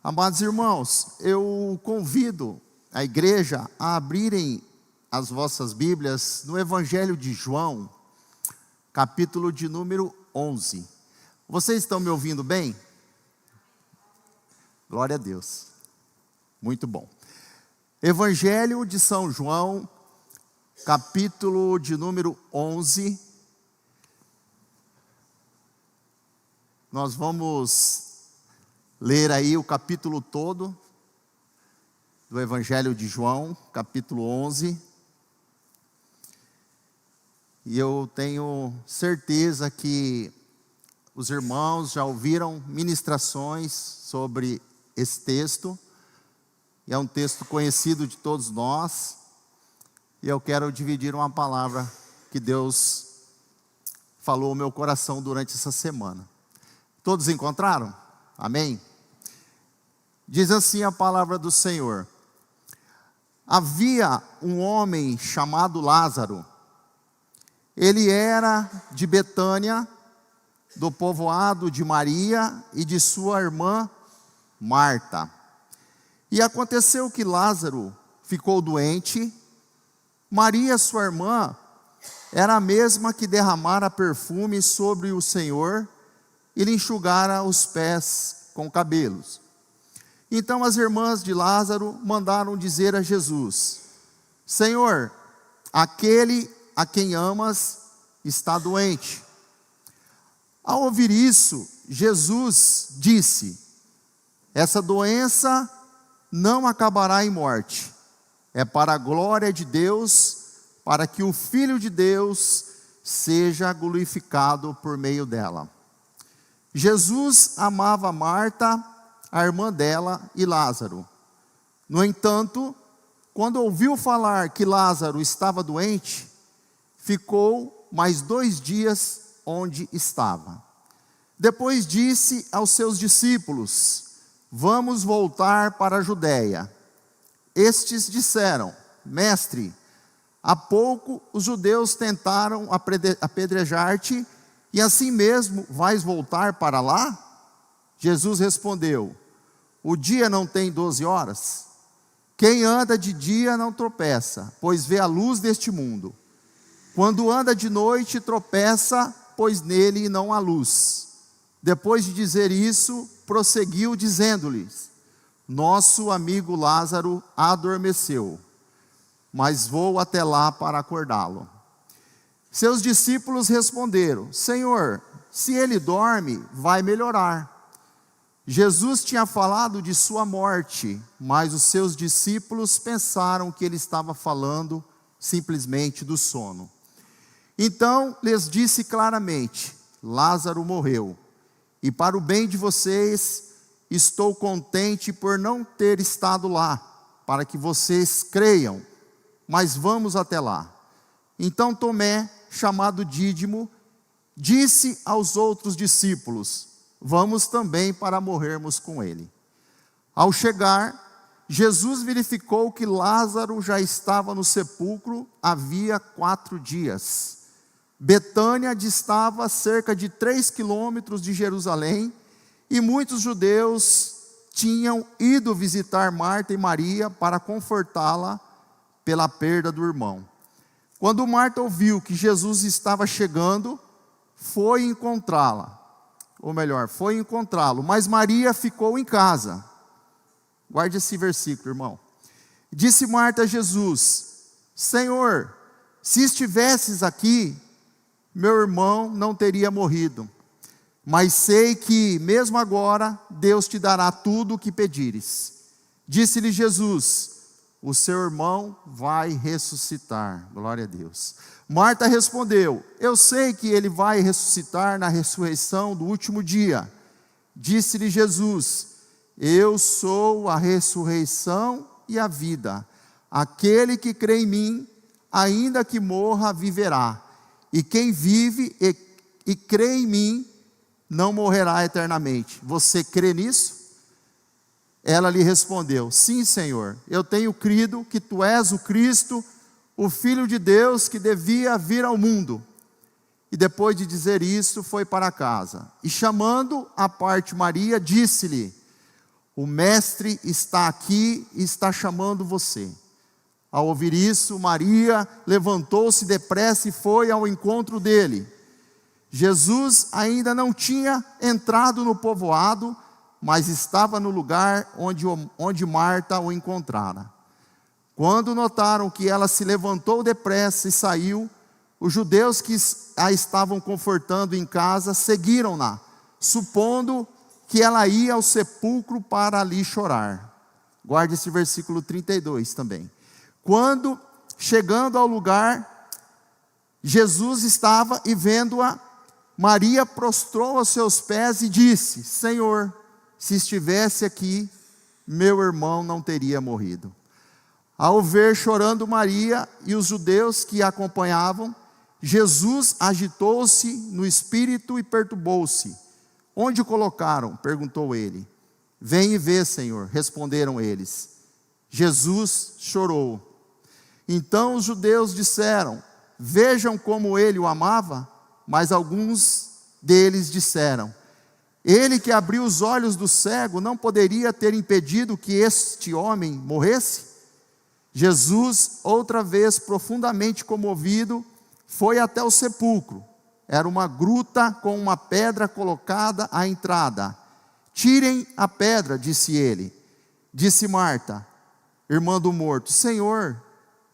Amados irmãos, eu convido a igreja a abrirem as vossas Bíblias no Evangelho de João, capítulo de número 11. Vocês estão me ouvindo bem? Glória a Deus. Muito bom. Evangelho de São João, capítulo de número 11. Nós vamos ler aí o capítulo todo do Evangelho de João, capítulo 11. E eu tenho certeza que os irmãos já ouviram ministrações sobre esse texto. E é um texto conhecido de todos nós. E eu quero dividir uma palavra que Deus falou ao meu coração durante essa semana. Todos encontraram? Amém? Diz assim a palavra do Senhor: havia um homem chamado Lázaro. Ele era de Betânia, do povoado de Maria e de sua irmã Marta. E aconteceu que Lázaro ficou doente. Maria, sua irmã, era a mesma que derramara perfume sobre o Senhor e lhe enxugara os pés com cabelos. Então as irmãs de Lázaro mandaram dizer a Jesus: Senhor, aquele a quem amas está doente. Ao ouvir isso, Jesus disse: essa doença não acabará em morte. É para a glória de Deus, para que o Filho de Deus seja glorificado por meio dela. Jesus amava Marta, a irmã dela, e Lázaro. No entanto, quando ouviu falar que Lázaro estava doente, ficou mais 2 dias onde estava. Depois disse aos seus discípulos: vamos voltar para a Judéia. Estes disseram: Mestre, há pouco os judeus tentaram apedrejar-te, e assim mesmo vais voltar para lá? Jesus respondeu: o dia não tem 12 horas? Quem anda de dia não tropeça, pois vê a luz deste mundo. Quando anda de noite tropeça, pois nele não há luz. Depois de dizer isso, prosseguiu dizendo-lhes: nosso amigo Lázaro adormeceu, mas vou até lá para acordá-lo. Seus discípulos responderam: Senhor, se ele dorme, vai melhorar. Jesus tinha falado de sua morte, mas os seus discípulos pensaram que ele estava falando simplesmente do sono. Então lhes disse claramente: Lázaro morreu, e para o bem de vocês, estou contente por não ter estado lá, para que vocês creiam, mas vamos até lá. Então Tomé, chamado Dídimo, disse aos outros discípulos: vamos também para morrermos com ele. Ao chegar, Jesus verificou que Lázaro já estava no sepulcro havia 4 dias. Betânia distava cerca de 3 quilômetros de Jerusalém, e muitos judeus tinham ido visitar Marta e Maria para confortá-la pela perda do irmão. Quando Marta ouviu que Jesus estava chegando, foi encontrá-lo, mas Maria ficou em casa. Guarde esse versículo, irmão. Disse Marta a Jesus: Senhor, se estivesses aqui, meu irmão não teria morrido. Mas sei que, mesmo agora, Deus te dará tudo o que pedires. Disse-lhe Jesus: o seu irmão vai ressuscitar. Glória a Deus. Marta respondeu: eu sei que ele vai ressuscitar na ressurreição do último dia. Disse-lhe Jesus: eu sou a ressurreição e a vida. Aquele que crê em mim, ainda que morra, viverá. E quem vive e crê em mim, não morrerá eternamente. Você crê nisso? Ela lhe respondeu: sim, Senhor, eu tenho crido que tu és o Cristo, o Filho de Deus que devia vir ao mundo. E depois de dizer isso, foi para casa. E chamando à parte Maria, disse-lhe: o mestre está aqui e está chamando você. Ao ouvir isso, Maria levantou-se depressa e foi ao encontro dele. Jesus ainda não tinha entrado no povoado, mas estava no lugar onde Marta o encontrara. Quando notaram que ela se levantou depressa e saiu, os judeus que a estavam confortando em casa seguiram-na, supondo que ela ia ao sepulcro para ali chorar. Guarde esse versículo 32 também. Quando, chegando ao lugar, Jesus estava e vendo-a, Maria prostrou aos seus pés e disse: Senhor, se estivesse aqui, meu irmão não teria morrido. Ao ver chorando Maria e os judeus que a acompanhavam, Jesus agitou-se no espírito e perturbou-se. Onde o colocaram? Perguntou ele. Vem e vê, Senhor, responderam eles. Jesus chorou. Então os judeus disseram: vejam como ele o amava. Mas alguns deles disseram: ele que abriu os olhos do cego não poderia ter impedido que este homem morresse? Jesus, outra vez profundamente comovido, foi até o sepulcro. Era uma gruta com uma pedra colocada à entrada. Tirem a pedra, disse ele. Disse Marta, irmã do morto: Senhor,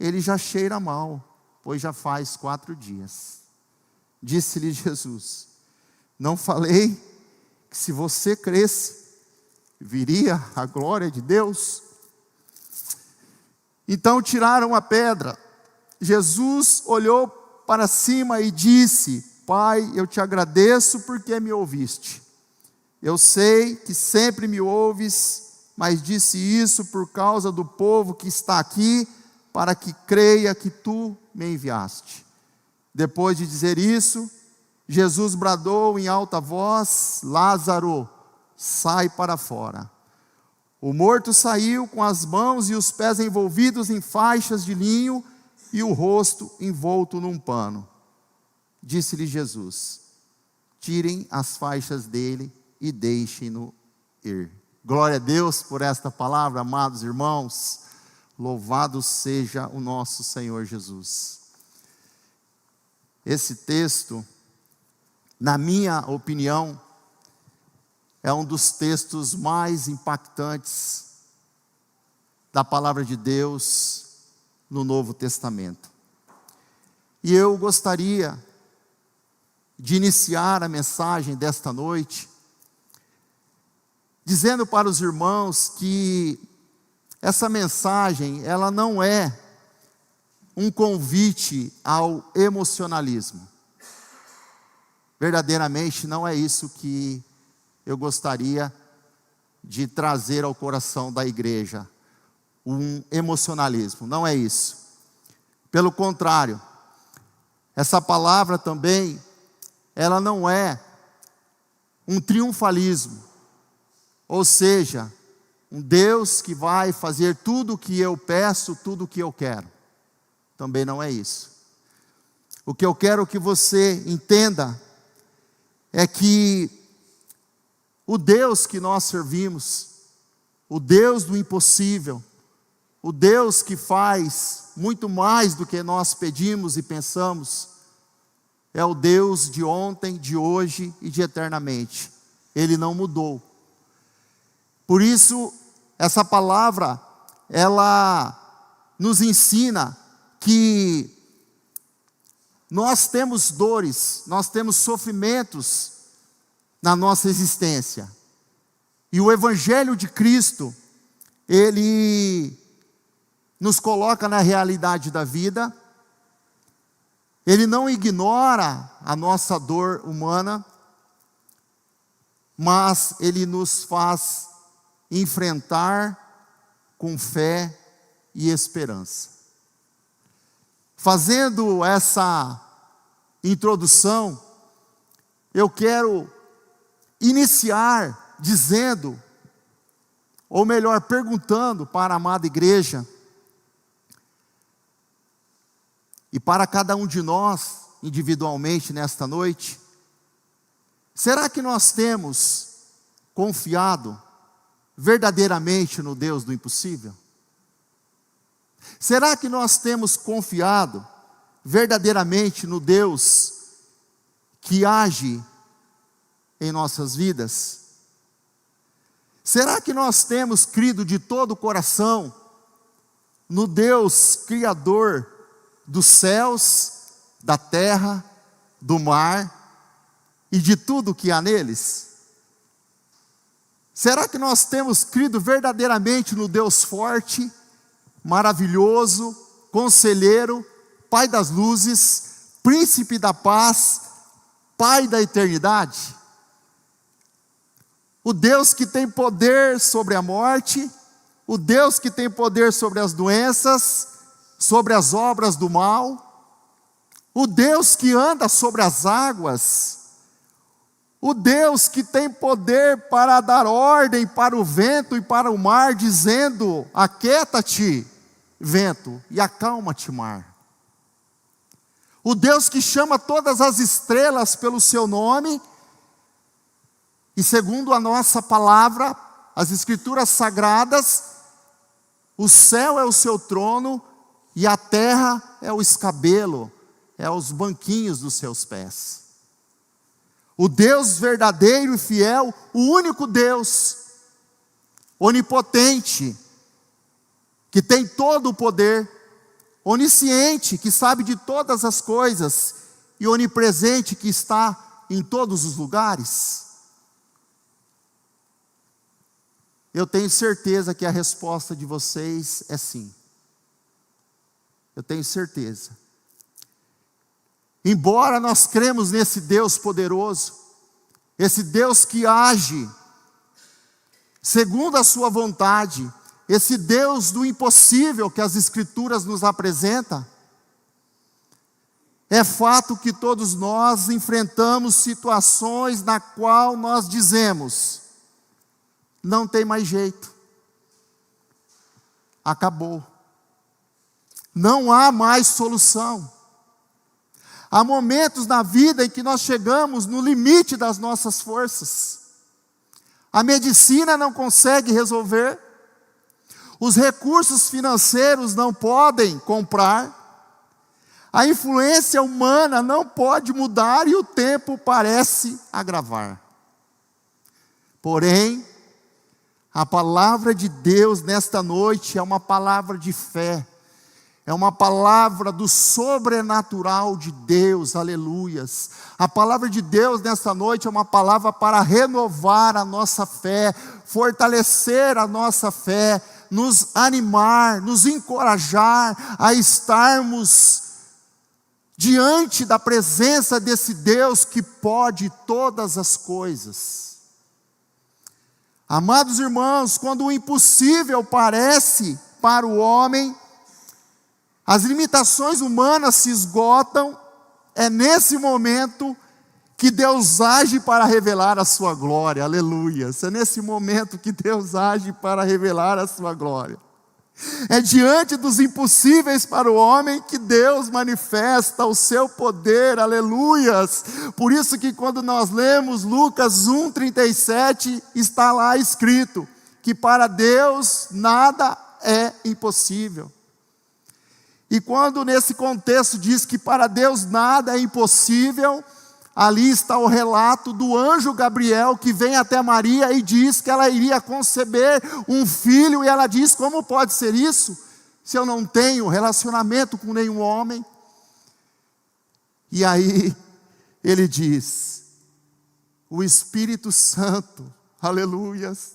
ele já cheira mal, pois já faz 4 dias. Disse-lhe Jesus: não falei que se você cresce, viria a glória de Deus? Então tiraram a pedra. Jesus olhou para cima e disse: Pai, eu te agradeço porque me ouviste. Eu sei que sempre me ouves, mas disse isso por causa do povo que está aqui, para que creia que tu me enviaste. Depois de dizer isso, Jesus bradou em alta voz: Lázaro, sai para fora. O morto saiu com as mãos e os pés envolvidos em faixas de linho e o rosto envolto num pano. Disse-lhe Jesus: tirem as faixas dele e deixem-no ir. Glória a Deus por esta palavra, amados irmãos. Louvado seja o nosso Senhor Jesus. Esse texto, na minha opinião, é um dos textos mais impactantes da palavra de Deus no Novo Testamento. E eu gostaria de iniciar a mensagem desta noite dizendo para os irmãos que essa mensagem, ela não é um convite ao emocionalismo. Verdadeiramente não é isso que eu gostaria de trazer ao coração da igreja, um emocionalismo, não é isso. Pelo contrário, essa palavra também, ela não é um triunfalismo, ou seja, um Deus que vai fazer tudo o que eu peço, tudo o que eu quero. Também não é isso. O que eu quero que você entenda é que o Deus que nós servimos, o Deus do impossível, o Deus que faz muito mais do que nós pedimos e pensamos, é o Deus de ontem, de hoje e de eternamente. Ele não mudou. Por isso, essa palavra, ela nos ensina que nós temos dores, nós temos sofrimentos na nossa existência. E o Evangelho de Cristo, ele nos coloca na realidade da vida. Ele não ignora a nossa dor humana, mas ele nos faz enfrentar com fé e esperança. Fazendo essa introdução, eu quero iniciar dizendo, ou melhor, perguntando para a amada igreja, e para cada um de nós, individualmente nesta noite: será que nós temos confiado verdadeiramente no Deus do impossível? Será que nós temos confiado verdadeiramente no Deus que age em nossas vidas? Será que nós temos crido de todo o coração no Deus Criador dos céus, da terra, do mar e de tudo que há neles? Será que nós temos crido verdadeiramente no Deus forte, maravilhoso, conselheiro, Pai das luzes, Príncipe da paz, Pai da eternidade? O Deus que tem poder sobre a morte, o Deus que tem poder sobre as doenças, sobre as obras do mal, o Deus que anda sobre as águas, o Deus que tem poder para dar ordem para o vento e para o mar, dizendo: aquieta-te, vento, e acalma-te, mar. O Deus que chama todas as estrelas pelo seu nome, e segundo a nossa palavra, as Escrituras Sagradas, o céu é o seu trono e a terra é o escabelo, é os banquinhos dos seus pés. O Deus verdadeiro e fiel, o único Deus, onipotente, que tem todo o poder, onisciente, que sabe de todas as coisas, e onipresente, que está em todos os lugares. Eu tenho certeza que a resposta de vocês é sim. Eu tenho certeza. Embora nós cremos nesse Deus poderoso, esse Deus que age segundo a sua vontade, esse Deus do impossível que as Escrituras nos apresentam, é fato que todos nós enfrentamos situações na qual nós dizemos: não tem mais jeito, acabou, não há mais solução. Há momentos na vida em que nós chegamos no limite das nossas forças. A medicina não consegue resolver, os recursos financeiros não podem comprar, a influência humana não pode mudar e o tempo parece agravar. Porém, a palavra de Deus nesta noite é uma palavra de fé, é uma palavra do sobrenatural de Deus, aleluias. A palavra de Deus nesta noite é uma palavra para renovar a nossa fé, fortalecer a nossa fé, nos animar, nos encorajar a estarmos diante da presença desse Deus que pode todas as coisas. Amados irmãos, quando o impossível parece para o homem, as limitações humanas se esgotam, é nesse momento que Deus age para revelar a sua glória, aleluia. É nesse momento que Deus age para revelar a sua glória. É diante dos impossíveis para o homem que Deus manifesta o seu poder, aleluias. Por isso que quando nós lemos Lucas 1:37, está lá escrito que para Deus nada é impossível. E quando nesse contexto diz que para Deus nada é impossível, ali está o relato do anjo Gabriel que vem até Maria e diz que ela iria conceber um filho, e ela diz: como pode ser isso, se eu não tenho relacionamento com nenhum homem? E aí ele diz: o Espírito Santo, aleluias,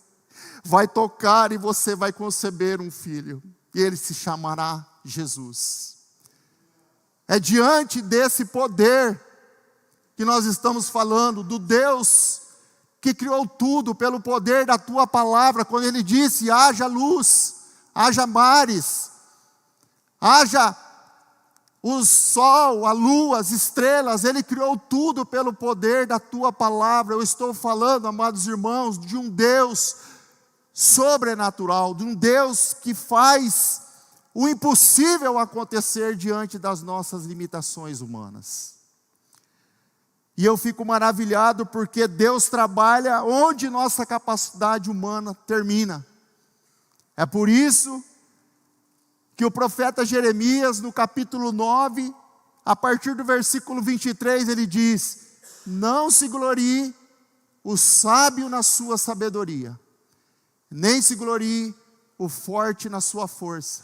vai tocar e você vai conceber um filho, e ele se chamará Jesus. É diante desse poder que nós estamos falando, do Deus que criou tudo pelo poder da tua palavra, quando ele disse: haja luz, haja mares, haja o sol, a lua, as estrelas, ele criou tudo pelo poder da tua palavra. Eu estou falando, amados irmãos, de um Deus sobrenatural, de um Deus que faz o impossível acontecer diante das nossas limitações humanas. E eu fico maravilhado porque Deus trabalha onde nossa capacidade humana termina. É por isso que o profeta Jeremias, no capítulo 9, a partir do versículo 23, ele diz: não se glorie o sábio na sua sabedoria, nem se glorie o forte na sua força,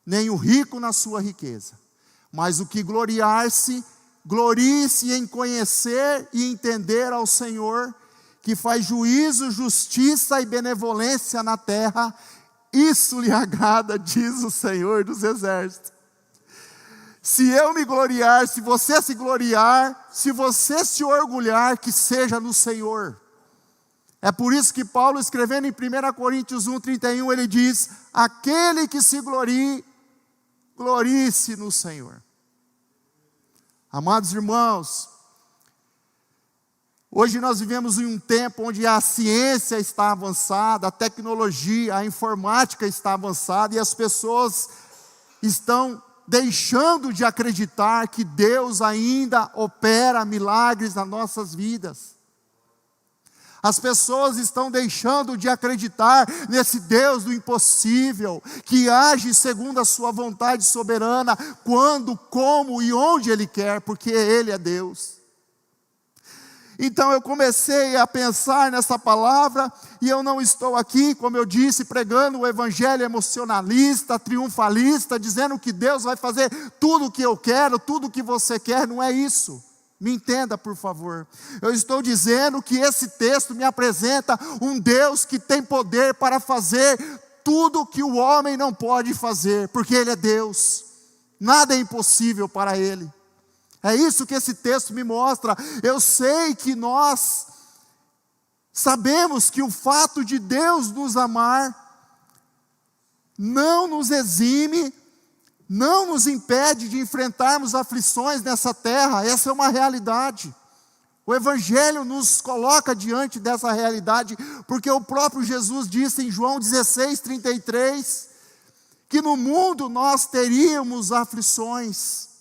nem o rico na sua riqueza, mas o que gloriar-se, glorie-se em conhecer e entender ao Senhor, que faz juízo, justiça e benevolência na terra. Isso lhe agrada, diz o Senhor dos exércitos. Se eu me gloriar, se você se gloriar, se você se orgulhar, que seja no Senhor. É por isso que Paulo, escrevendo em 1 Coríntios 1,31, ele diz: aquele que se glorie, glorie-se no Senhor. Amados irmãos, hoje nós vivemos em um tempo onde a ciência está avançada, a tecnologia, a informática está avançada, e as pessoas estão deixando de acreditar que Deus ainda opera milagres nas nossas vidas. As pessoas estão deixando de acreditar nesse Deus do impossível, que age segundo a sua vontade soberana, quando, como e onde Ele quer, porque Ele é Deus. Então eu comecei a pensar nessa palavra, e eu não estou aqui, como eu disse, pregando o evangelho emocionalista, triunfalista, dizendo que Deus vai fazer tudo o que eu quero, tudo o que você quer. Não é isso. Me entenda, por favor. Eu estou dizendo que esse texto me apresenta um Deus que tem poder para fazer tudo o que o homem não pode fazer, porque Ele é Deus. Nada é impossível para Ele. É isso que esse texto me mostra. Eu sei que nós sabemos que o fato de Deus nos amar não nos exime, não nos impede de enfrentarmos aflições nessa terra. Essa é uma realidade. O Evangelho nos coloca diante dessa realidade, porque o próprio Jesus disse em João 16:33, que no mundo nós teríamos aflições.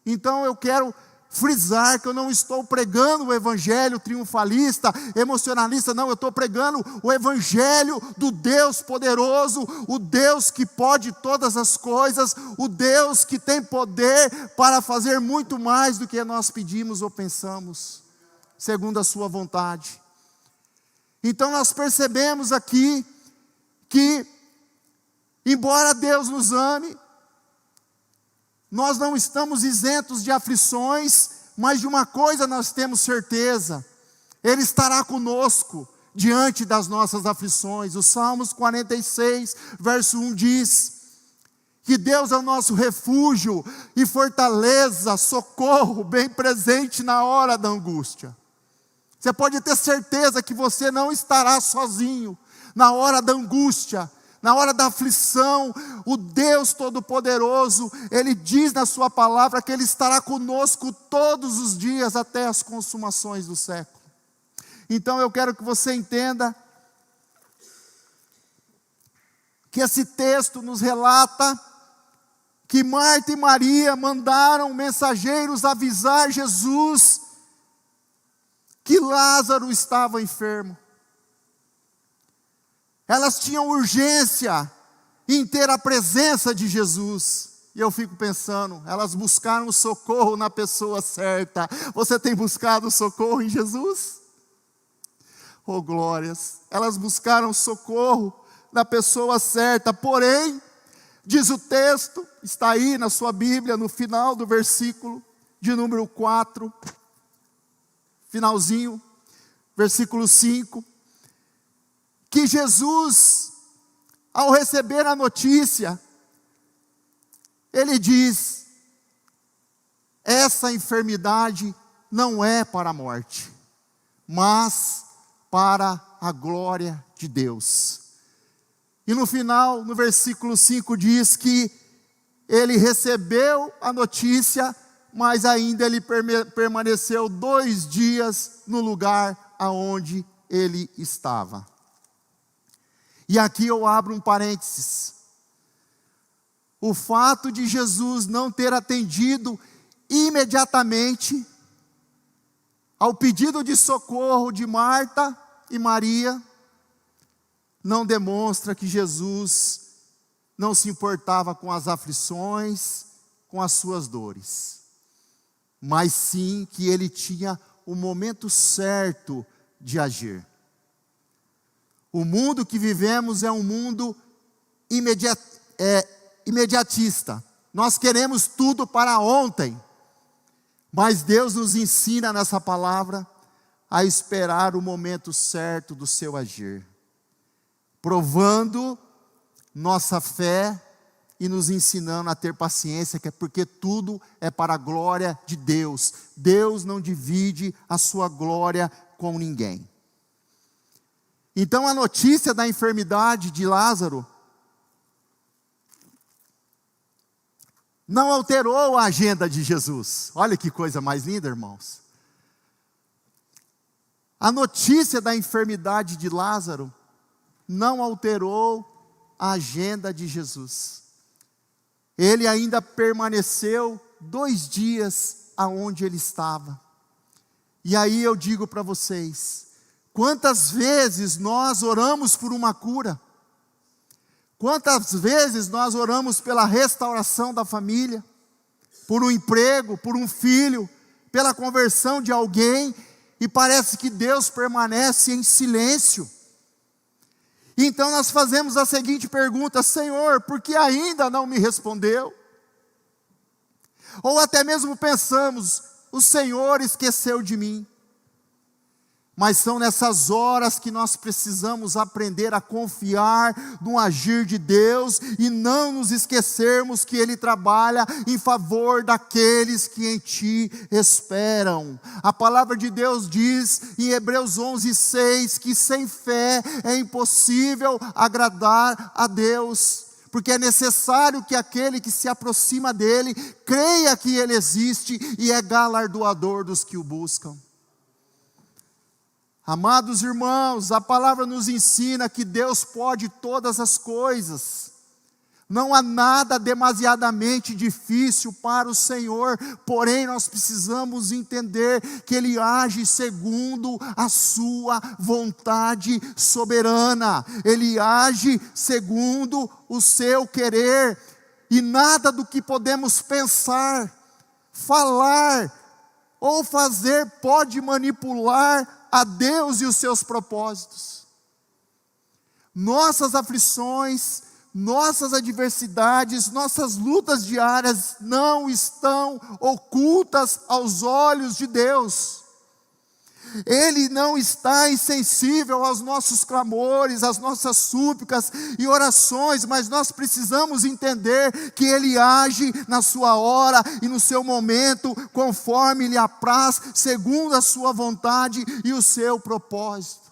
Então eu quero frisar que eu não estou pregando o evangelho triunfalista, emocionalista, não, eu estou pregando o evangelho do Deus poderoso, o Deus que pode todas as coisas, o Deus que tem poder para fazer muito mais do que nós pedimos ou pensamos, segundo a sua vontade. Então nós percebemos aqui que, embora Deus nos ame, nós não estamos isentos de aflições, mas de uma coisa nós temos certeza: Ele estará conosco diante das nossas aflições. O Salmos 46, verso 1 diz que Deus é o nosso refúgio e fortaleza, socorro bem presente na hora da angústia. Você pode ter certeza que você não estará sozinho na hora da angústia, na hora da aflição. O Deus Todo-Poderoso, Ele diz na sua palavra que Ele estará conosco todos os dias até as consumações do século. Então eu quero que você entenda que esse texto nos relata que Marta e Maria mandaram mensageiros avisar Jesus que Lázaro estava enfermo. Elas tinham urgência em ter a presença de Jesus. E eu fico pensando, elas buscaram socorro na pessoa certa. Você tem buscado socorro em Jesus? Oh glórias! Elas buscaram socorro na pessoa certa. Porém, diz o texto, está aí na sua Bíblia, no final do versículo de número 4, finalzinho, versículo 5, que Jesus, ao receber a notícia, Ele diz: essa enfermidade não é para a morte, mas para a glória de Deus. E no final, no versículo 5 diz que Ele recebeu a notícia, mas ainda Ele permaneceu 2 dias no lugar aonde Ele estava. E aqui eu abro um parênteses. O fato de Jesus não ter atendido imediatamente ao pedido de socorro de Marta e Maria, não demonstra que Jesus não se importava com as aflições, com as suas dores, mas sim que ele tinha o momento certo de agir. O mundo que vivemos é um mundo imediatista. Nós queremos tudo para ontem, mas Deus nos ensina nessa palavra a esperar o momento certo do seu agir, provando nossa fé e nos ensinando a ter paciência, que é porque tudo é para a glória de Deus. Deus não divide a sua glória com ninguém. Então a notícia da enfermidade de Lázaro não alterou a agenda de Jesus. Olha que coisa mais linda, irmãos. A notícia da enfermidade de Lázaro não alterou a agenda de Jesus. Ele ainda permaneceu 2 dias aonde ele estava. E aí eu digo para vocês, quantas vezes nós oramos por uma cura? Quantas vezes nós oramos pela restauração da família, por um emprego, por um filho, pela conversão de alguém, e parece que Deus permanece em silêncio. Então nós fazemos a seguinte pergunta: Senhor, por que ainda não me respondeu? Ou até mesmo pensamos, o Senhor esqueceu de mim. Mas são nessas horas que nós precisamos aprender a confiar no agir de Deus e não nos esquecermos que Ele trabalha em favor daqueles que em Ti esperam. A palavra de Deus diz em Hebreus 11:6 que sem fé é impossível agradar a Deus, porque é necessário que aquele que se aproxima dEle creia que Ele existe e é galardoador dos que o buscam. Amados irmãos, a palavra nos ensina que Deus pode todas as coisas. Não há nada demasiadamente difícil para o Senhor, porém nós precisamos entender que Ele age segundo a sua vontade soberana. Ele age segundo o seu querer, e nada do que podemos pensar, falar ou fazer pode manipular a Deus e os seus propósitos. Nossas aflições, nossas adversidades, nossas lutas diárias não estão ocultas aos olhos de Deus. Ele não está insensível aos nossos clamores, às nossas súplicas e orações, mas nós precisamos entender que Ele age na sua hora e no seu momento, conforme lhe apraz, segundo a sua vontade e o seu propósito.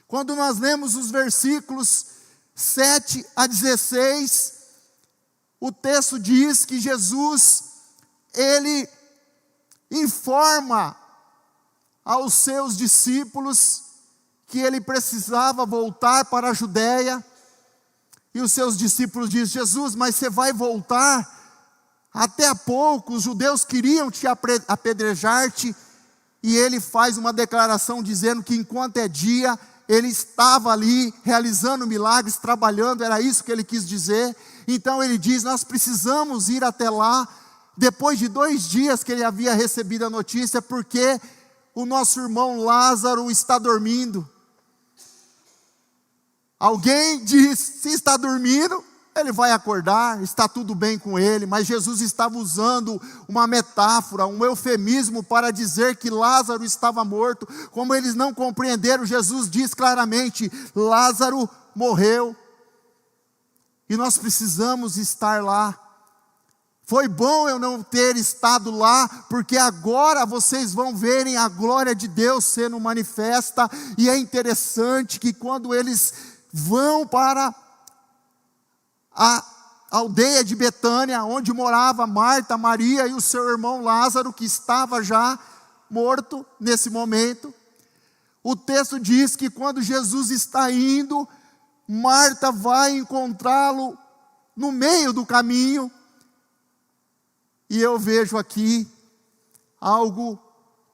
Quando nós lemos os versículos 7 a 16, o texto diz que Jesus, Ele informa aos seus discípulos que ele precisava voltar para a Judéia, e os seus discípulos dizem: Jesus, mas você vai voltar? Até há pouco os judeus queriam te apedrejar-te, e ele faz uma declaração dizendo que enquanto é dia, ele estava ali realizando milagres, trabalhando, era isso que ele quis dizer. Então ele diz: nós precisamos ir até lá, depois de 2 dias que ele havia recebido a notícia, porque o nosso irmão Lázaro está dormindo. Alguém diz: se está dormindo, ele vai acordar, está tudo bem com ele. Mas Jesus estava usando uma metáfora, um eufemismo para dizer que Lázaro estava morto. Como eles não compreenderam, Jesus diz claramente: Lázaro morreu, e nós precisamos estar lá. Foi bom eu não ter estado lá, porque agora vocês vão verem a glória de Deus sendo manifesta. E é interessante que quando eles vão para a aldeia de Betânia, onde morava Marta, Maria e o seu irmão Lázaro, que estava já morto nesse momento, o texto diz que quando Jesus está indo, Marta vai encontrá-lo no meio do caminho. E eu vejo aqui algo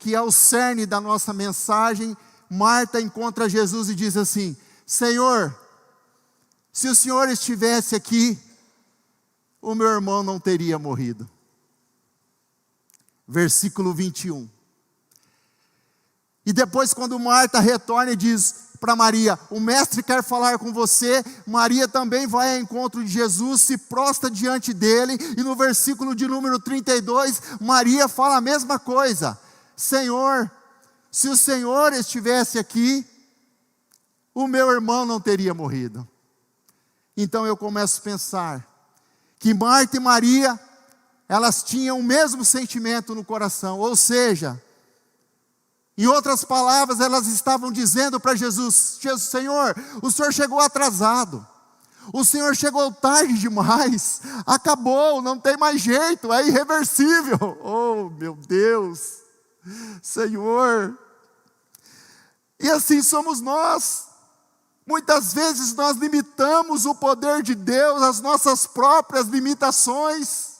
que é o cerne da nossa mensagem, Marta encontra Jesus e diz assim: Senhor, se o Senhor estivesse aqui, o meu irmão não teria morrido. Versículo 21. E depois, quando Marta retorna e diz para Maria: o mestre quer falar com você, Maria também vai ao encontro de Jesus, se prostra diante dele, e no versículo de número 32, Maria fala a mesma coisa: Senhor, se o Senhor estivesse aqui, o meu irmão não teria morrido. Então eu começo a pensar que Marta e Maria, elas tinham o mesmo sentimento no coração, ou seja, em outras palavras, elas estavam dizendo para Jesus: Senhor, o Senhor chegou atrasado, o Senhor chegou tarde demais, acabou, não tem mais jeito, é irreversível. Oh meu Deus, Senhor. E assim somos nós. Muitas vezes nós limitamos o poder de Deus às nossas próprias limitações.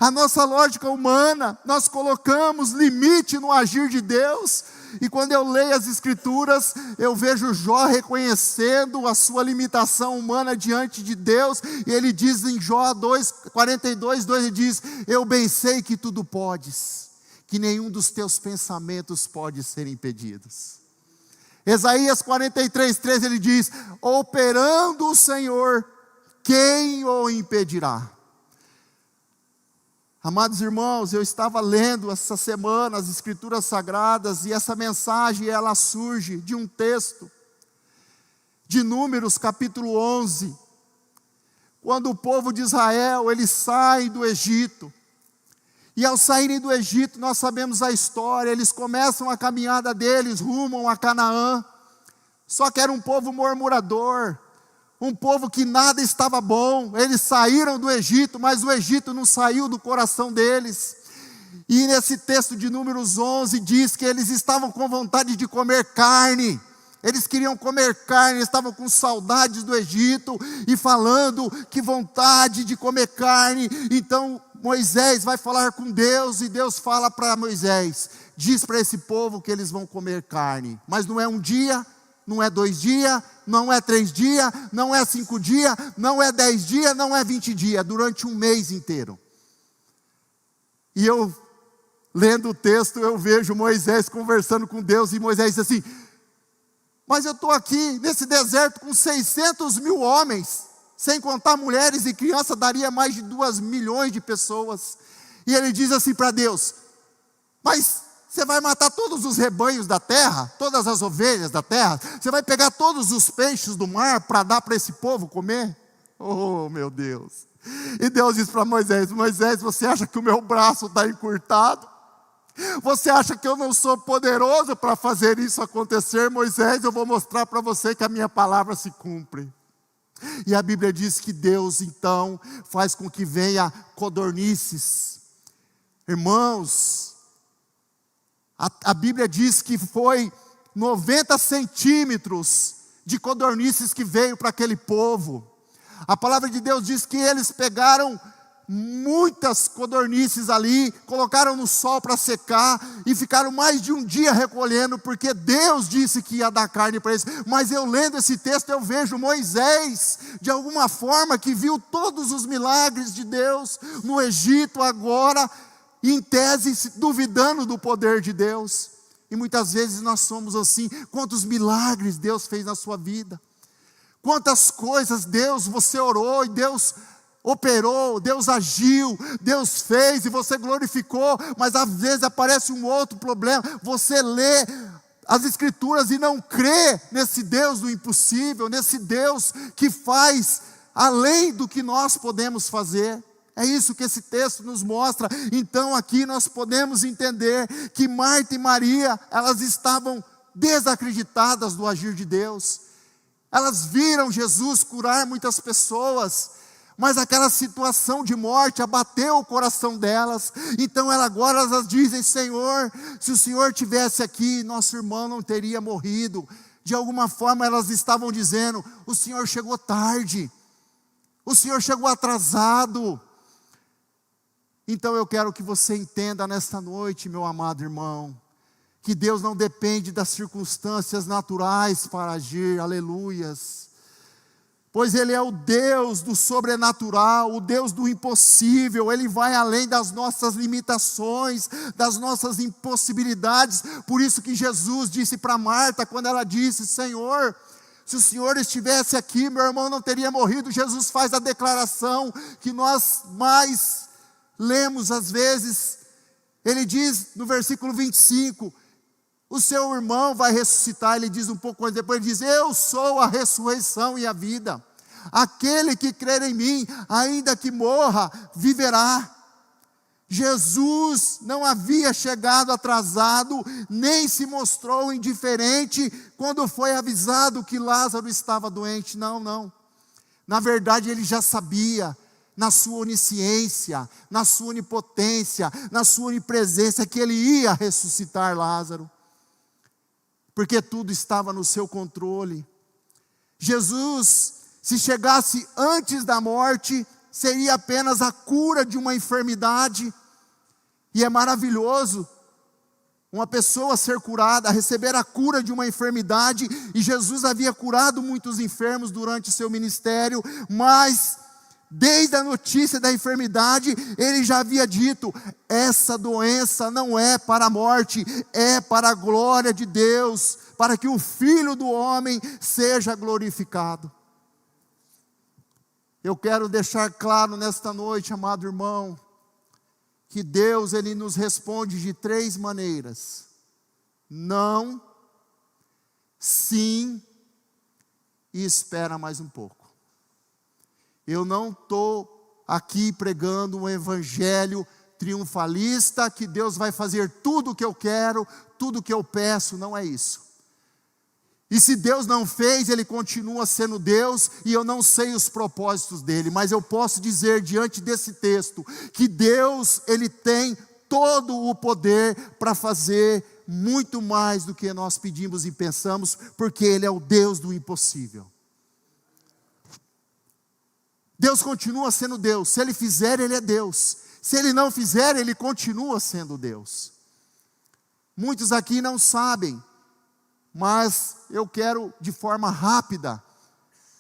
A nossa lógica humana, nós colocamos limite no agir de Deus. E quando eu leio as Escrituras, eu vejo Jó reconhecendo a sua limitação humana diante de Deus. E ele diz em Jó 42:2, ele diz: eu bem sei que tudo podes, que nenhum dos teus pensamentos pode ser impedidos. Isaías 43:3, ele diz: operando o Senhor, quem o impedirá? Amados irmãos, eu estava lendo essa semana as Escrituras Sagradas, e essa mensagem ela surge de um texto de Números capítulo 11, quando o povo de Israel, eles saem do Egito, e ao saírem do Egito, nós sabemos a história, eles começam a caminhada deles, rumam a Canaã, só que era um povo murmurador, um povo que nada estava bom. Eles saíram do Egito, mas o Egito não saiu do coração deles. E nesse texto de Números 11 diz que eles estavam com vontade de comer carne. Eles queriam comer carne, eles estavam com saudades do Egito e falando que vontade de comer carne. Então Moisés vai falar com Deus e Deus fala para Moisés: diz para esse povo que eles vão comer carne, mas não é um dia, não é 2 dias, não é 3 dias, não é 5 dias, não é 10 dias, não é 20 dias, durante um mês inteiro. E eu, lendo o texto, eu vejo Moisés conversando com Deus, e Moisés diz assim: mas eu estou aqui nesse deserto com 600 mil homens, sem contar mulheres e crianças, daria mais de 2 milhões de pessoas. E ele diz assim para Deus: mas você vai matar todos os rebanhos da terra, todas as ovelhas da terra, você vai pegar todos os peixes do mar para dar para esse povo comer? Oh meu Deus. E Deus diz para Moisés: Moisés, você acha que o meu braço está encurtado? Você acha que eu não sou poderoso para fazer isso acontecer? Moisés, eu vou mostrar para você que a minha palavra se cumpre. E a Bíblia diz que Deus então faz com que venha codornizes. Irmãos, a Bíblia diz que foi 90 centímetros de codornizes que veio para aquele povo. A palavra de Deus diz que eles pegaram muitas codornizes ali, colocaram no sol para secar, e ficaram mais de um dia recolhendo, porque Deus disse que ia dar carne para eles. Mas eu lendo esse texto, eu vejo Moisés, de alguma forma, que viu todos os milagres de Deus no Egito, agora em tese duvidando do poder de Deus. E muitas vezes nós somos assim. Quantos milagres Deus fez na sua vida, quantas coisas você orou e Deus operou, Deus agiu, Deus fez e você glorificou. Mas às vezes aparece um outro problema, você lê as Escrituras e não crê nesse Deus do impossível, nesse Deus que faz além do que nós podemos fazer. É isso que esse texto nos mostra. Então aqui nós podemos entender que Marta e Maria, elas estavam desacreditadas do agir de Deus. Elas viram Jesus curar muitas pessoas, mas aquela situação de morte abateu o coração delas. Então agora elas dizem: Senhor, se o Senhor estivesse aqui, nosso irmão não teria morrido. De alguma forma elas estavam dizendo: o Senhor chegou tarde, o Senhor chegou atrasado. Então eu quero que você entenda nesta noite, meu amado irmão, que Deus não depende das circunstâncias naturais para agir, aleluias. Pois Ele é o Deus do sobrenatural, o Deus do impossível. Ele vai além das nossas limitações, das nossas impossibilidades. Por isso que Jesus disse para Marta, quando ela disse: Senhor, se o Senhor estivesse aqui, meu irmão não teria morrido. Jesus faz a declaração que nós mais lemos às vezes. Ele diz no versículo 25, o seu irmão vai ressuscitar. Ele diz um pouco depois, ele diz: eu sou a ressurreição e a vida. Aquele que crer em mim, ainda que morra, viverá. Jesus não havia chegado atrasado, nem se mostrou indiferente quando foi avisado que Lázaro estava doente. Não, não. Na verdade, ele já sabia, na sua onisciência, na sua onipotência, na sua onipresença, que ele ia ressuscitar Lázaro, porque tudo estava no seu controle. Jesus, se chegasse antes da morte, seria apenas a cura de uma enfermidade. E é maravilhoso uma pessoa ser curada, receber a cura de uma enfermidade. E Jesus havia curado muitos enfermos durante o seu ministério, mas desde a notícia da enfermidade, ele já havia dito: essa doença não é para a morte, é para a glória de Deus, para que o Filho do homem seja glorificado. Eu quero deixar claro nesta noite, amado irmão, que Deus, Ele nos responde de 3 maneiras: não, sim e espera mais um pouco. Eu não estou aqui pregando um evangelho triunfalista, que Deus vai fazer tudo o que eu quero, tudo o que eu peço. Não é isso. E se Deus não fez, Ele continua sendo Deus, e eu não sei os propósitos dEle, mas eu posso dizer diante desse texto, que Deus, Ele tem todo o poder para fazer muito mais do que nós pedimos e pensamos, porque Ele é o Deus do impossível. Deus continua sendo Deus. Se Ele fizer, Ele é Deus. Se Ele não fizer, Ele continua sendo Deus. Muitos aqui não sabem, mas eu quero de forma rápida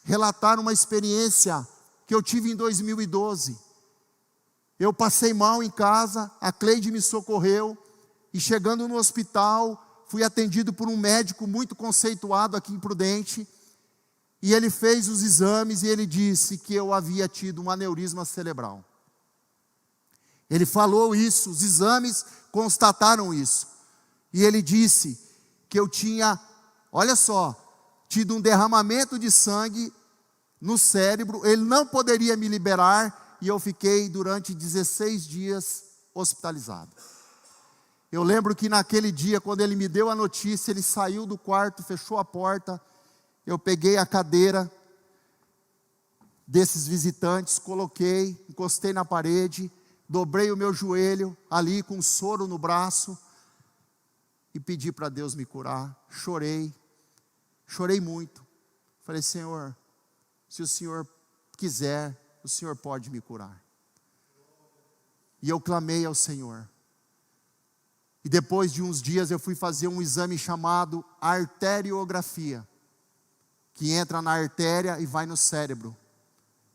relatar uma experiência que eu tive em 2012. Eu passei mal em casa, a Cleide me socorreu, e chegando no hospital, fui atendido por um médico muito conceituado aqui em Prudente, e ele fez os exames e ele disse que eu havia tido um aneurisma cerebral. Ele falou isso, os exames constataram isso, e ele disse que eu tinha, olha só, tido um derramamento de sangue no cérebro. Ele não poderia me liberar, e eu fiquei durante 16 dias hospitalizado. Eu lembro que naquele dia, quando ele me deu a notícia, ele saiu do quarto, fechou a porta, eu peguei a cadeira desses visitantes, coloquei, encostei na parede, dobrei o meu joelho ali com soro no braço, e pedi para Deus me curar. Chorei muito. Falei: Senhor, se o Senhor quiser, o Senhor pode me curar. E eu clamei ao Senhor. E depois de uns dias eu fui fazer um exame chamado arteriografia, que entra na artéria e vai no cérebro.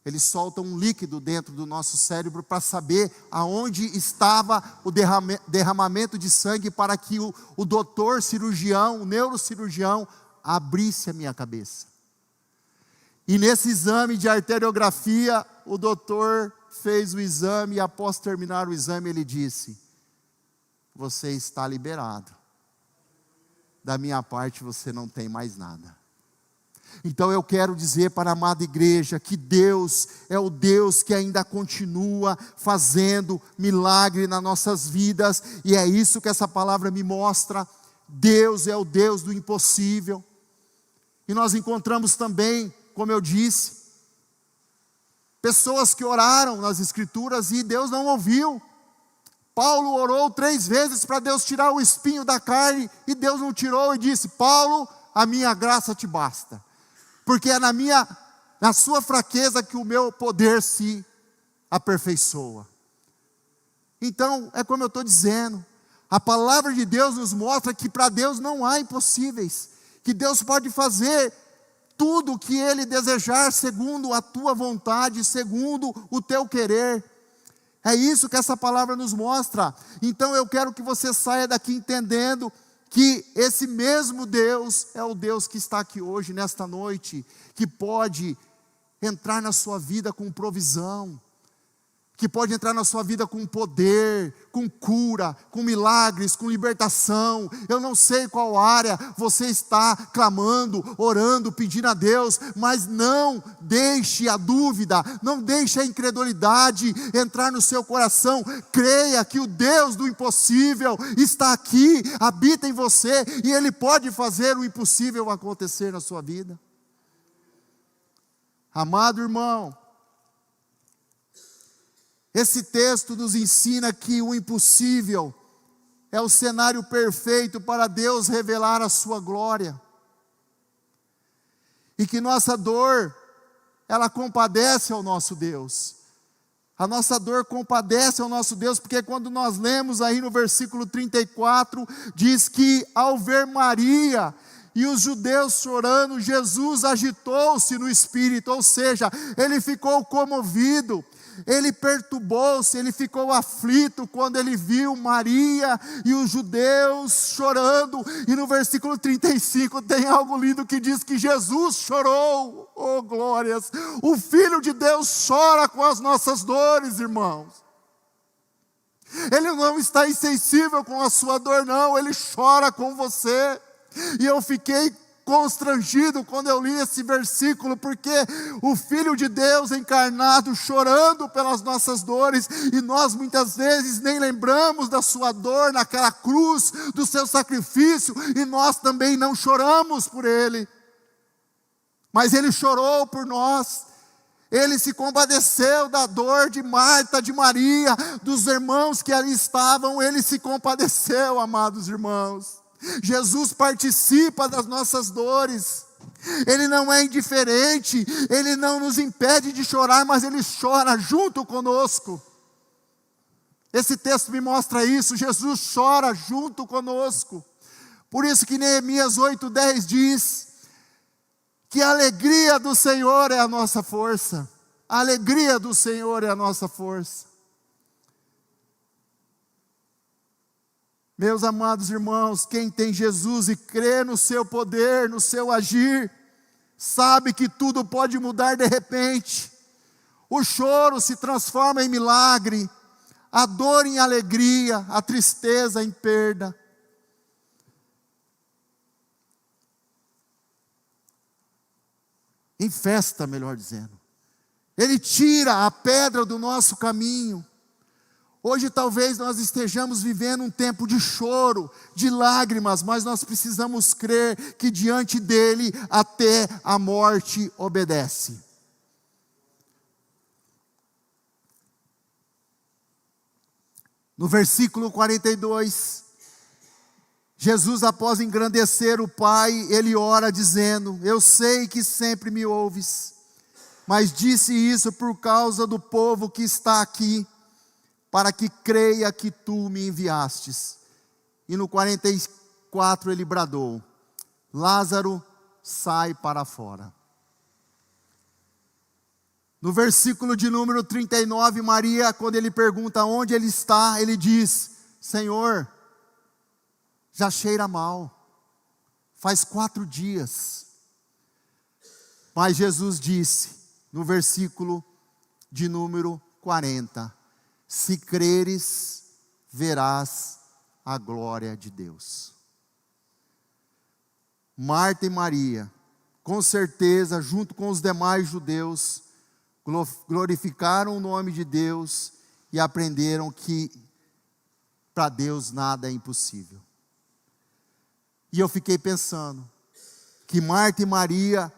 Ele solta um líquido dentro do nosso cérebro para saber aonde estava o derramamento de sangue, para que o doutor cirurgião, o neurocirurgião, abrisse a minha cabeça. E nesse exame de arteriografia, o doutor fez o exame, e após terminar o exame ele disse: você está liberado. Da minha parte você não tem mais nada. Então eu quero dizer para a amada igreja que Deus é o Deus que ainda continua fazendo milagre nas nossas vidas, e é isso que essa palavra me mostra. Deus é o Deus do impossível. E nós encontramos também, como eu disse, pessoas que oraram nas Escrituras e Deus não ouviu. Paulo orou 3 vezes para Deus tirar o espinho da carne, e Deus não tirou, e disse: Paulo, a minha graça te basta. Porque é na sua fraqueza que o meu poder se aperfeiçoa. Então, é como eu estou dizendo, a palavra de Deus nos mostra que para Deus não há impossíveis, que Deus pode fazer tudo o que Ele desejar, segundo a tua vontade, segundo o teu querer. É isso que essa palavra nos mostra. Então eu quero que você saia daqui entendendo que esse mesmo Deus é o Deus que está aqui hoje, nesta noite, que pode entrar na sua vida com provisão, que pode entrar na sua vida com poder, com cura, com milagres, com libertação. Eu não sei qual área você está clamando, orando, pedindo a Deus, mas não deixe a dúvida, não deixe a incredulidade entrar no seu coração. Creia que o Deus do impossível está aqui, habita em você, e Ele pode fazer o impossível acontecer na sua vida. Amado irmão, esse texto nos ensina que o impossível é o cenário perfeito para Deus revelar a sua glória. E que nossa dor, ela compadece ao nosso Deus. A nossa dor compadece ao nosso Deus, porque quando nós lemos aí no versículo 34, diz que ao ver Maria e os judeus chorando, Jesus agitou-se no espírito, ou seja, ele ficou comovido. Ele perturbou-se, ele ficou aflito quando ele viu Maria e os judeus chorando. E no versículo 35 tem algo lindo que diz que Jesus chorou. Oh glórias! O Filho de Deus chora com as nossas dores, irmãos. Ele não está insensível com a sua dor, não. Ele chora com você. E eu fiquei constrangido quando eu li esse versículo, porque o Filho de Deus encarnado chorando pelas nossas dores, e nós muitas vezes nem lembramos da sua dor naquela cruz, do seu sacrifício, e nós também não choramos por Ele, mas Ele chorou por nós. Ele se compadeceu da dor de Marta, de Maria, dos irmãos que ali estavam. Ele se compadeceu, amados irmãos. Jesus participa das nossas dores. Ele não é indiferente, Ele não nos impede de chorar, mas Ele chora junto conosco. Esse texto me mostra isso. Jesus chora junto conosco. Por isso que Neemias 8:10 diz que a alegria do Senhor é a nossa força. A alegria do Senhor é a nossa força. Meus amados irmãos, quem tem Jesus e crê no seu poder, no seu agir, sabe que tudo pode mudar de repente. O choro se transforma em milagre, a dor em alegria, a tristeza em perda. Em festa, melhor dizendo. Ele tira a pedra do nosso caminho. Hoje talvez nós estejamos vivendo um tempo de choro, de lágrimas, mas nós precisamos crer que diante dele até a morte obedece. No versículo 42, Jesus, após engrandecer o Pai, ele ora dizendo: eu sei que sempre me ouves, mas disse isso por causa do povo que está aqui, para que creia que tu me enviastes. E no 44 ele bradou: Lázaro, sai para fora. No versículo de número 39, Maria, quando ele pergunta onde ele está, ele diz: Senhor, já cheira mal, faz 4 dias. Mas Jesus disse, no versículo de número 40, se creres, verás a glória de Deus. Marta e Maria, com certeza, junto com os demais judeus, glorificaram o nome de Deus e aprenderam que para Deus nada é impossível. E eu fiquei pensando que Marta e Maria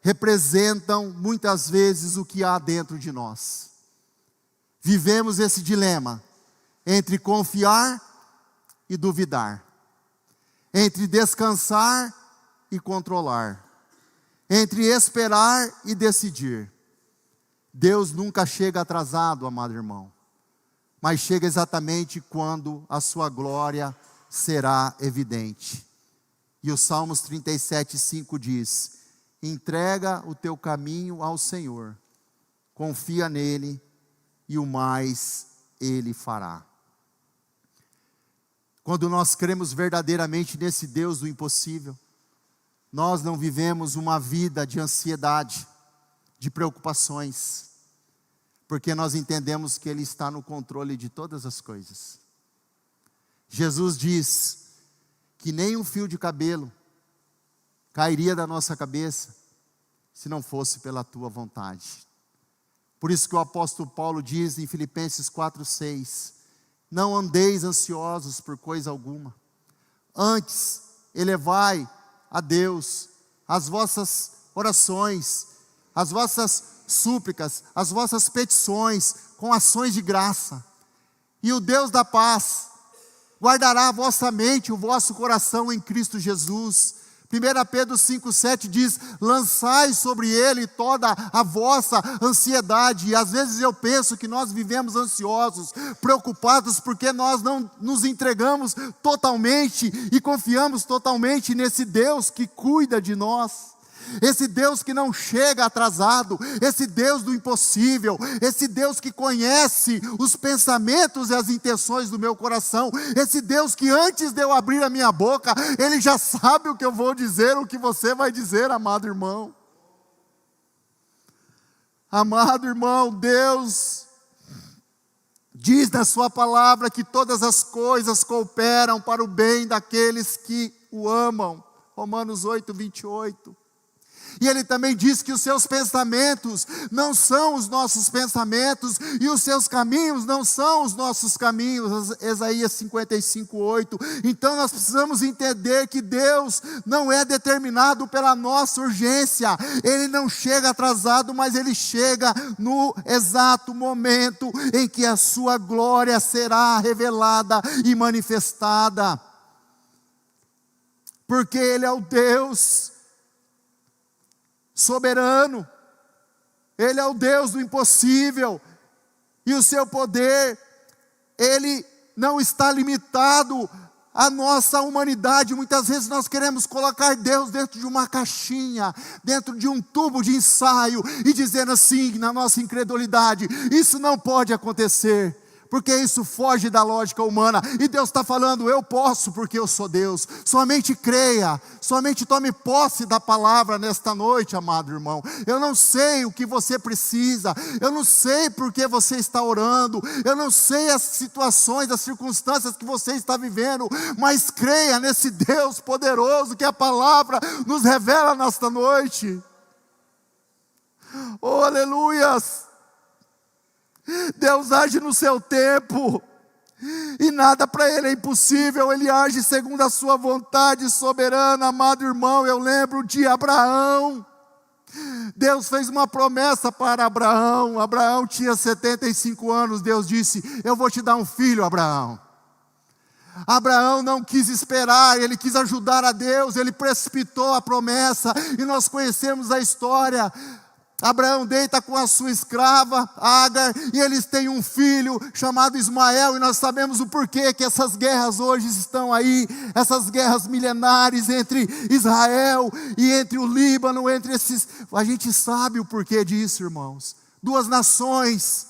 representam muitas vezes o que há dentro de nós. Vivemos esse dilema entre confiar e duvidar, entre descansar e controlar, entre esperar e decidir. Deus nunca chega atrasado, amado irmão. mas chega exatamente quando a sua glória será evidente. E o Salmos 37:5 diz: entrega o teu caminho ao Senhor, confia nele e o mais ele fará. Quando nós cremos verdadeiramente nesse Deus do impossível, nós não vivemos uma vida de ansiedade, de preocupações, porque nós entendemos que Ele está no controle de todas as coisas. Jesus diz que nem um fio de cabelo cairia da nossa cabeça se não fosse pela tua vontade. Por isso que o apóstolo Paulo diz em Filipenses 4:6, não andeis ansiosos por coisa alguma, antes elevai a Deus as vossas orações, as vossas súplicas, as vossas petições com ações de graça, e o Deus da paz guardará a vossa mente e o vosso coração em Cristo Jesus. 1 Pedro 5,7 diz: lançai sobre Ele toda a vossa ansiedade. E às vezes eu penso que nós vivemos ansiosos, preocupados, porque nós não nos entregamos totalmente e confiamos totalmente nesse Deus que cuida de nós. Esse Deus que não chega atrasado, esse Deus do impossível, esse Deus que conhece os pensamentos e as intenções do meu coração, esse Deus que antes de eu abrir a minha boca, Ele já sabe o que eu vou dizer, o que você vai dizer, amado irmão. Amado irmão, Deus diz na sua palavra que todas as coisas cooperam para o bem daqueles que o amam. Romanos 8:28. E Ele também diz que os seus pensamentos não são os nossos pensamentos, e os seus caminhos não são os nossos caminhos. Isaías 55:8. Então nós precisamos entender que Deus não é determinado pela nossa urgência. Ele não chega atrasado, mas Ele chega no exato momento em que a sua glória será revelada e manifestada. Porque Ele é o Deus soberano, Ele é o Deus do impossível, e o seu poder, Ele não está limitado à nossa humanidade. Muitas vezes nós queremos colocar Deus dentro de uma caixinha, dentro de um tubo de ensaio, e dizer assim, na nossa incredulidade: isso não pode acontecer, porque isso foge da lógica humana. E Deus está falando: eu posso, porque eu sou Deus. Somente creia, somente tome posse da palavra nesta noite, amado irmão. Eu não sei o que você precisa, eu não sei por que você está orando, eu não sei as situações, as circunstâncias que você está vivendo, mas creia nesse Deus poderoso que a palavra nos revela nesta noite. Oh, aleluias! Deus age no seu tempo, e nada para Ele é impossível. Ele age segundo a sua vontade soberana. Amado irmão, eu lembro de Abraão. Deus fez uma promessa para Abraão. Abraão tinha 75 anos, Deus disse: eu vou te dar um filho, Abraão. Abraão não quis esperar, ele quis ajudar a Deus, ele precipitou a promessa, e nós conhecemos a história. Abraão deita com a sua escrava, Agar, e eles têm um filho chamado Ismael, e nós sabemos o porquê que essas guerras hoje estão aí, essas guerras milenares entre Israel e entre o Líbano, entre esses, a gente sabe o porquê disso, irmãos. Duas nações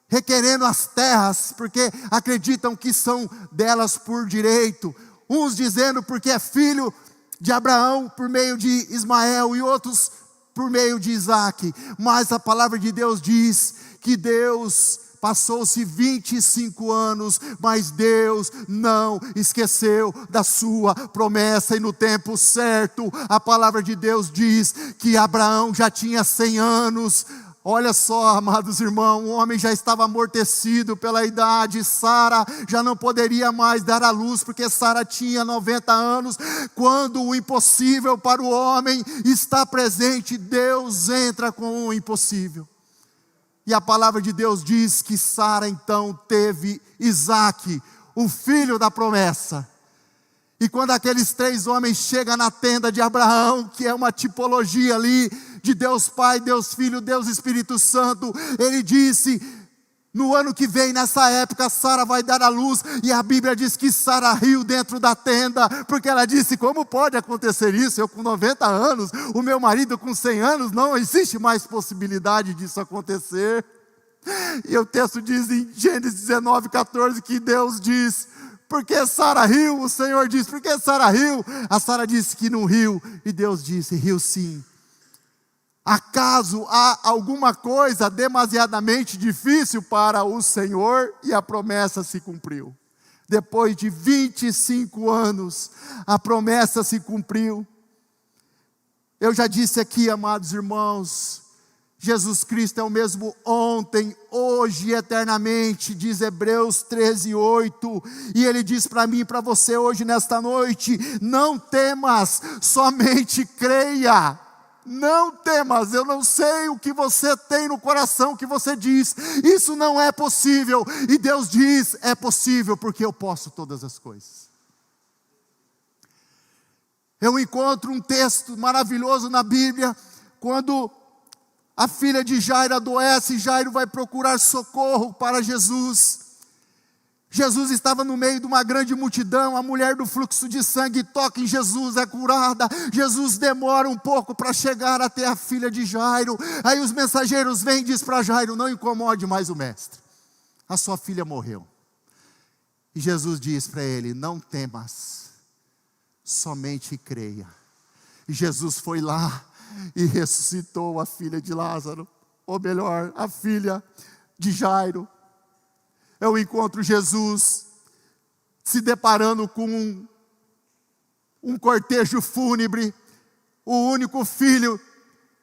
requerendo as terras, porque acreditam que são delas por direito, uns dizendo porque é filho de Abraão por meio de Ismael, e outros por meio de Isaac. Mas a palavra de Deus diz que Deus passou-se 25 anos, mas Deus não esqueceu da sua promessa, e no tempo certo, a palavra de Deus diz que Abraão já tinha 100 anos. Olha só, amados irmãos, o homem já estava amortecido pela idade. Sara já não poderia mais dar à luz, porque Sara tinha 90 anos. Quando o impossível para o homem está presente, Deus entra com o impossível. E a palavra de Deus diz que Sara então teve Isaque, o filho da promessa. E quando aqueles 3 homens chegam na tenda de Abraão, que é uma tipologia ali de Deus Pai, Deus Filho, Deus Espírito Santo, ele disse: No ano que vem, nessa época, Sara vai dar à luz, e a Bíblia diz que Sara riu dentro da tenda, porque ela disse: como pode acontecer isso? Eu com 90 anos, o meu marido com 100 anos, não existe mais possibilidade disso acontecer. E o texto diz em Gênesis 19:14 que Deus diz: por que Sara riu? O Senhor diz: por que Sara riu? A Sara disse que não riu, e Deus disse: riu sim. Acaso há alguma coisa demasiadamente difícil para o Senhor? E a promessa se cumpriu. Depois de 25 anos, a promessa se cumpriu. Eu já disse aqui, amados irmãos, Jesus Cristo é o mesmo ontem, hoje e eternamente, diz Hebreus 13:8, e Ele diz para mim e para você hoje, nesta noite: não temas, somente creia. Não temas. Eu não sei o que você tem no coração, que você diz: isso não é possível, e Deus diz: é possível, porque eu posso todas as coisas. Eu encontro um texto maravilhoso na Bíblia, quando a filha de Jairo adoece, Jairo vai procurar socorro para Jesus. Jesus estava no meio de uma grande multidão, a mulher do fluxo de sangue toca em Jesus, é curada. Jesus demora um pouco para chegar até a filha de Jairo. Aí os mensageiros vêm e dizem para Jairo: não incomode mais o mestre, a sua filha morreu. E Jesus diz para ele: não temas, somente creia. E Jesus foi lá e ressuscitou a filha de Lázaro, ou melhor, a filha de Jairo. Eu encontro Jesus se deparando com um cortejo fúnebre, o único filho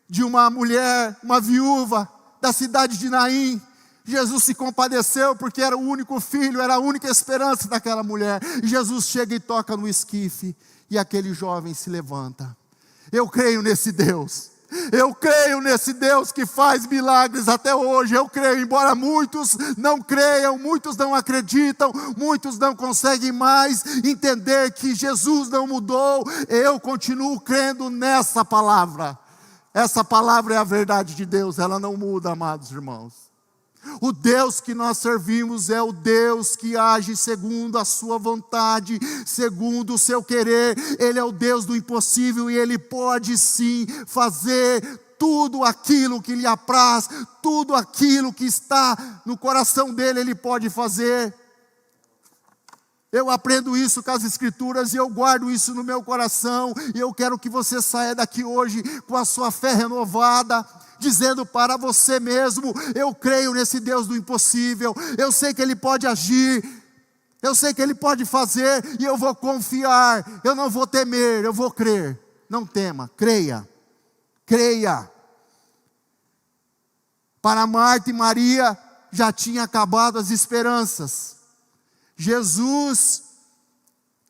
de uma mulher, uma viúva da cidade de Naim. Jesus se compadeceu porque era o único filho, era a única esperança daquela mulher. E Jesus chega e toca no esquife, e aquele jovem se levanta. Eu creio nesse Deus. Eu creio nesse Deus que faz milagres até hoje. Eu creio, embora muitos não creiam, muitos não acreditam, muitos não conseguem mais entender que Jesus não mudou. Eu continuo crendo nessa palavra. Essa palavra é a verdade de Deus, ela não muda, amados irmãos. O Deus que nós servimos é o Deus que age segundo a sua vontade, segundo o seu querer. Ele é o Deus do impossível, e Ele pode sim fazer tudo aquilo que lhe apraz, tudo aquilo que está no coração dele, Ele pode fazer. Eu aprendo isso com as Escrituras, e eu guardo isso no meu coração, e eu quero que você saia daqui hoje com a sua fé renovada, dizendo para você mesmo: eu creio nesse Deus do impossível, eu sei que Ele pode agir, eu sei que Ele pode fazer, e eu vou confiar, eu não vou temer, eu vou crer. Não tema, creia, creia. Para Marta e Maria já tinha acabado as esperanças. Jesus,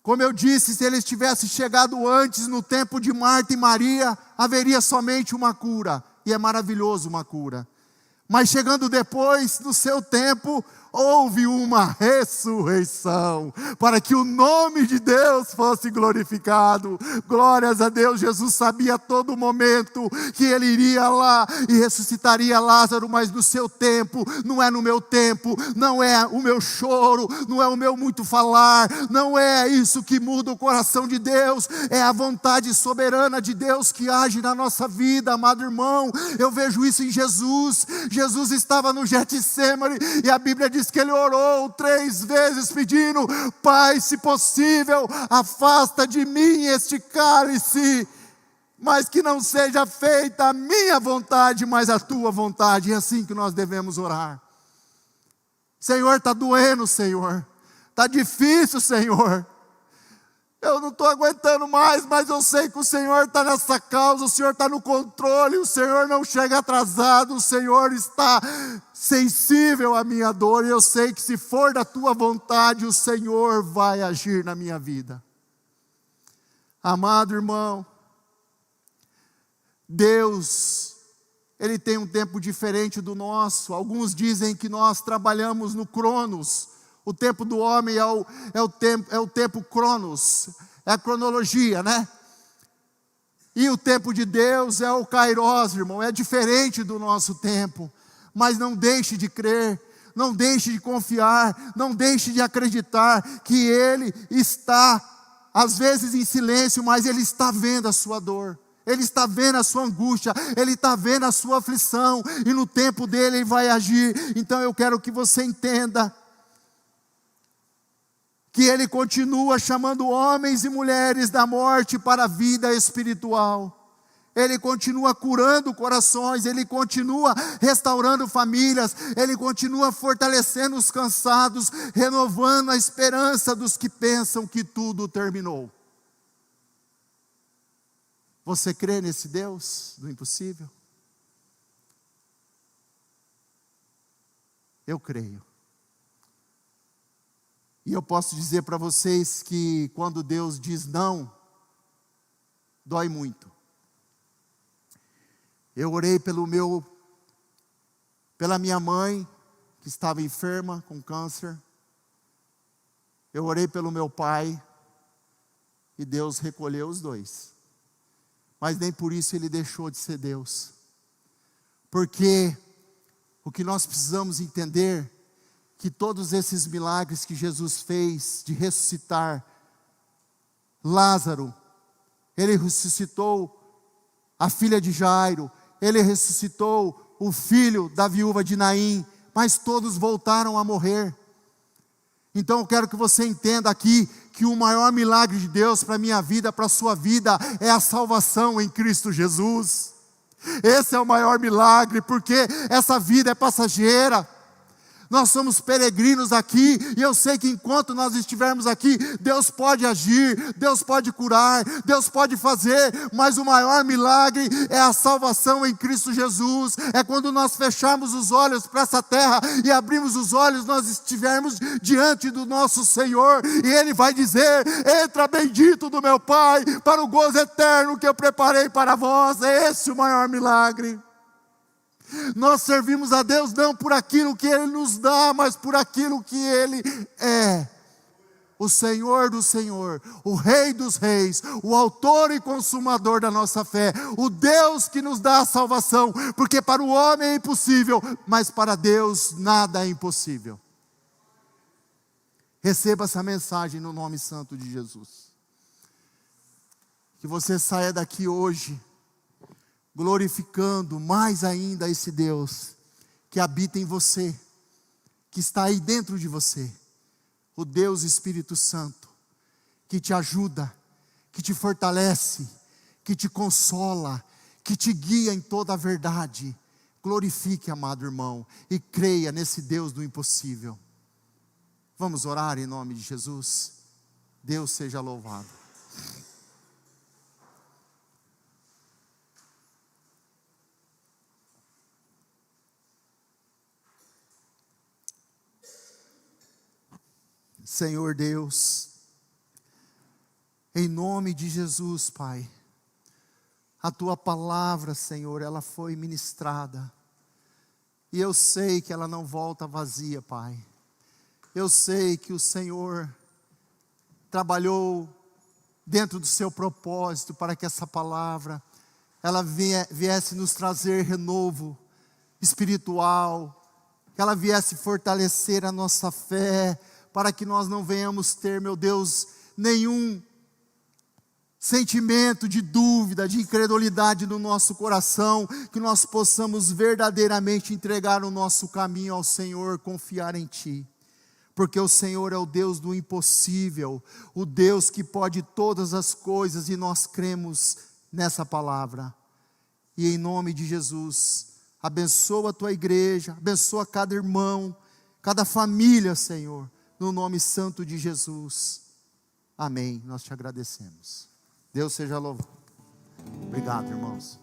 como eu disse, se Ele tivesse chegado antes, no tempo de Marta e Maria, haveria somente uma cura. E é maravilhoso uma cura. Mas chegando depois, no seu tempo, houve uma ressurreição, para que o nome de Deus fosse glorificado. Glórias a Deus. Jesus sabia a todo momento que Ele iria lá e ressuscitaria Lázaro, mas no seu tempo, não é no meu tempo, não é o meu choro, não é o meu muito falar, não é isso que muda o coração de Deus, é a vontade soberana de Deus que age na nossa vida, amado irmão. Eu vejo isso em Jesus. Jesus estava no Getsêmani, e a Bíblia diz que Ele orou 3 vezes pedindo: Pai, se possível, afasta de mim este cálice, mas que não seja feita a minha vontade, mas a tua vontade. É assim que nós devemos orar. Senhor, está doendo, Senhor, está difícil, Senhor, eu não estou aguentando mais, mas eu sei que o Senhor está nessa causa, o Senhor está no controle, o Senhor não chega atrasado, o Senhor está sensível à minha dor, e eu sei que se for da tua vontade, o Senhor vai agir na minha vida. Amado irmão, Deus, Ele tem um tempo diferente do nosso. Alguns dizem que nós trabalhamos no Cronos. O tempo do homem é o tempo Cronos, é a cronologia, né? E o tempo de Deus é o Kairos, irmão, é diferente do nosso tempo. Mas não deixe de crer, não deixe de confiar, não deixe de acreditar que Ele está, às vezes em silêncio, mas Ele está vendo a sua dor. Ele está vendo a sua angústia, Ele está vendo a sua aflição, e no tempo dele Ele vai agir. Então eu quero que você entenda que Ele continua chamando homens e mulheres da morte para a vida espiritual. Ele continua curando corações, Ele continua restaurando famílias, Ele continua fortalecendo os cansados, renovando a esperança dos que pensam que tudo terminou. Você crê nesse Deus do impossível? Eu creio. E eu posso dizer para vocês que quando Deus diz não, dói muito. Eu orei pela minha mãe, que estava enferma com câncer. Eu orei pelo meu pai, e Deus recolheu os dois. Mas nem por isso Ele deixou de ser Deus. Porque o que nós precisamos entender, que todos esses milagres que Jesus fez, de ressuscitar Lázaro, Ele ressuscitou a filha de Jairo, Ele ressuscitou o filho da viúva de Naim, mas todos voltaram a morrer. Então eu quero que você entenda aqui, que o maior milagre de Deus para a minha vida, para a sua vida, é a salvação em Cristo Jesus. Esse é o maior milagre, porque essa vida é passageira. Nós somos peregrinos aqui, e eu sei que enquanto nós estivermos aqui, Deus pode agir, Deus pode curar, Deus pode fazer, mas o maior milagre é a salvação em Cristo Jesus. É quando nós fecharmos os olhos para essa terra e abrimos os olhos, nós estivermos diante do nosso Senhor, e Ele vai dizer: entra bendito do meu Pai, para o gozo eterno que eu preparei para vós. É esse o maior milagre. Nós servimos a Deus não por aquilo que Ele nos dá, mas por aquilo que Ele é. O Senhor do Senhor, o Rei dos Reis, o autor e consumador da nossa fé, o Deus que nos dá a salvação, porque para o homem é impossível, mas para Deus nada é impossível. Receba essa mensagem no nome santo de Jesus. Que você saia daqui hoje glorificando mais ainda esse Deus que habita em você, que está aí dentro de você, o Deus Espírito Santo, que te ajuda, que te fortalece, que te consola, que te guia em toda a verdade. Glorifique, amado irmão, e creia nesse Deus do impossível. Vamos orar em nome de Jesus? Deus seja louvado. Senhor Deus, em nome de Jesus, Pai, a Tua palavra, Senhor, ela foi ministrada, e eu sei que ela não volta vazia, Pai. Eu sei que o Senhor trabalhou dentro do seu propósito para que essa palavra, ela viesse nos trazer renovo espiritual, que ela viesse fortalecer a nossa fé, para que nós não venhamos ter, meu Deus, nenhum sentimento de dúvida, de incredulidade no nosso coração, que nós possamos verdadeiramente entregar o nosso caminho ao Senhor, confiar em Ti, porque o Senhor é o Deus do impossível, o Deus que pode todas as coisas, e nós cremos nessa palavra. E em nome de Jesus, abençoa a Tua igreja, abençoa cada irmão, cada família, Senhor, no nome santo de Jesus. Amém. Nós te agradecemos. Deus seja louvado. Obrigado, irmãos.